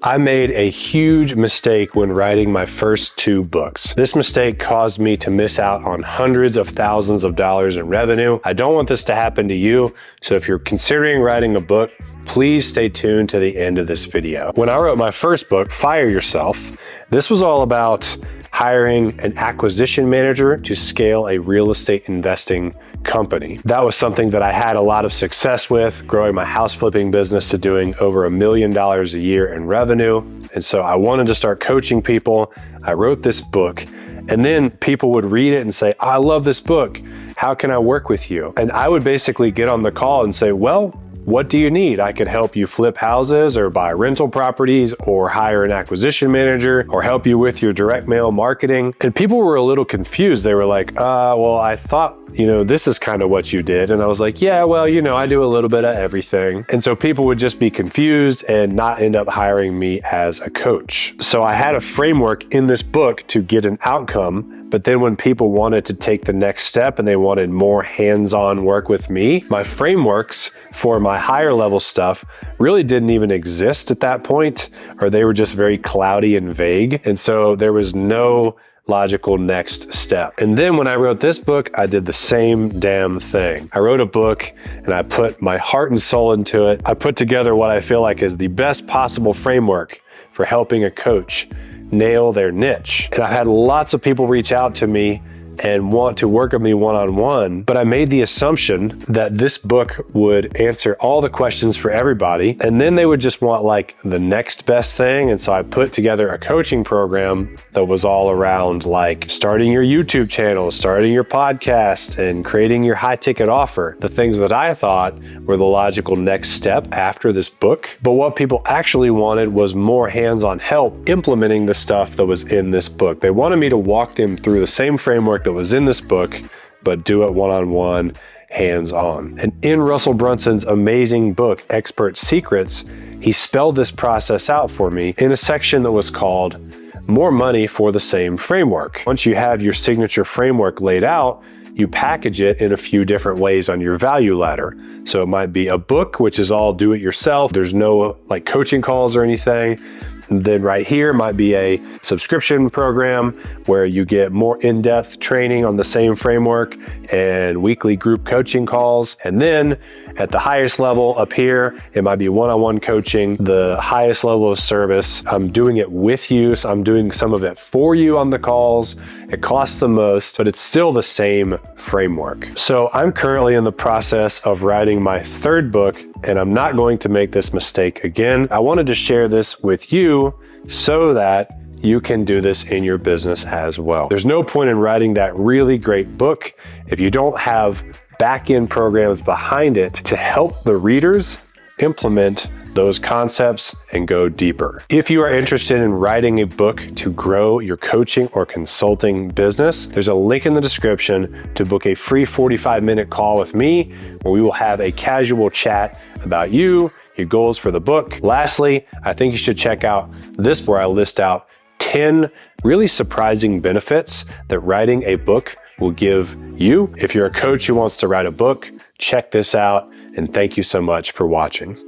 I made a huge mistake when writing my first 2 books. This mistake caused me to miss out on hundreds of thousands of dollars in revenue. I don't want this to happen to you, so if you're considering writing a book, please stay tuned to the end of this video. When I wrote my first book, Fire Yourself, this was all about hiring an acquisition manager to scale a real estate investing company. That was something that I had a lot of success with, growing my house flipping business to doing over $1 million a year in revenue. And so I wanted to start coaching people. I wrote this book, and then people would read it and say, I love this book. How can I work with you? And I would basically get on the call and say, well, what do you need? I could help you flip houses or buy rental properties or hire an acquisition manager or help you with your direct mail marketing. And people were a little confused. They were like, well, I thought, this is kind of what you did. And I was like, yeah, well, I do a little bit of everything. And so people would just be confused and not end up hiring me as a coach. So I had a framework in this book to get an outcome. But then when people wanted to take the next step and they wanted more hands-on work with me, my frameworks for my higher level stuff really didn't even exist at that point, or they were just very cloudy and vague. And so there was no logical next step. And then when I wrote this book, I did the same damn thing. I wrote a book and I put my heart and soul into it. I put together what I feel like is the best possible framework for helping a coach nail their niche. And I've had lots of people reach out to me and want to work with me one-on-one, but I made the assumption that this book would answer all the questions for everybody, and then they would just want like the next best thing. And so I put together a coaching program that was all around like starting your YouTube channel, starting your podcast, and creating your high-ticket offer, the things that I thought were the logical next step after this book. But what people actually wanted was more hands-on help implementing the stuff that was in this book. They wanted me to walk them through the same framework that was in this book, but do it one-on-one, hands-on. And in Russell Brunson's amazing book, Expert Secrets, he spelled this process out for me in a section that was called More Money for the Same Framework. Once you have your signature framework laid out, you package it in a few different ways on your value ladder. So it might be a book, which is all do it yourself. There's no like coaching calls or anything. And then right here might be a subscription program where you get more in-depth training on the same framework and weekly group coaching calls. And then at the highest level up here, it might be one-on-one coaching, the highest level of service. I'm doing it with you, so I'm doing some of it for you on the calls. It costs the most, but it's still the same framework. So I'm currently in the process of writing my 3rd book, and I'm not going to make this mistake again. I wanted to share this with you so that you can do this in your business as well. There's no point in writing that really great book if you don't have back-end programs behind it to help the readers implement those concepts and go deeper. If you are interested in writing a book to grow your coaching or consulting business, there's a link in the description to book a free 45-minute call with me where we will have a casual chat about you, your goals for the book. Lastly, I think you should check out this where I list out 10 really surprising benefits that writing a book will give you. If you're a coach who wants to write a book, check this out, and thank you so much for watching.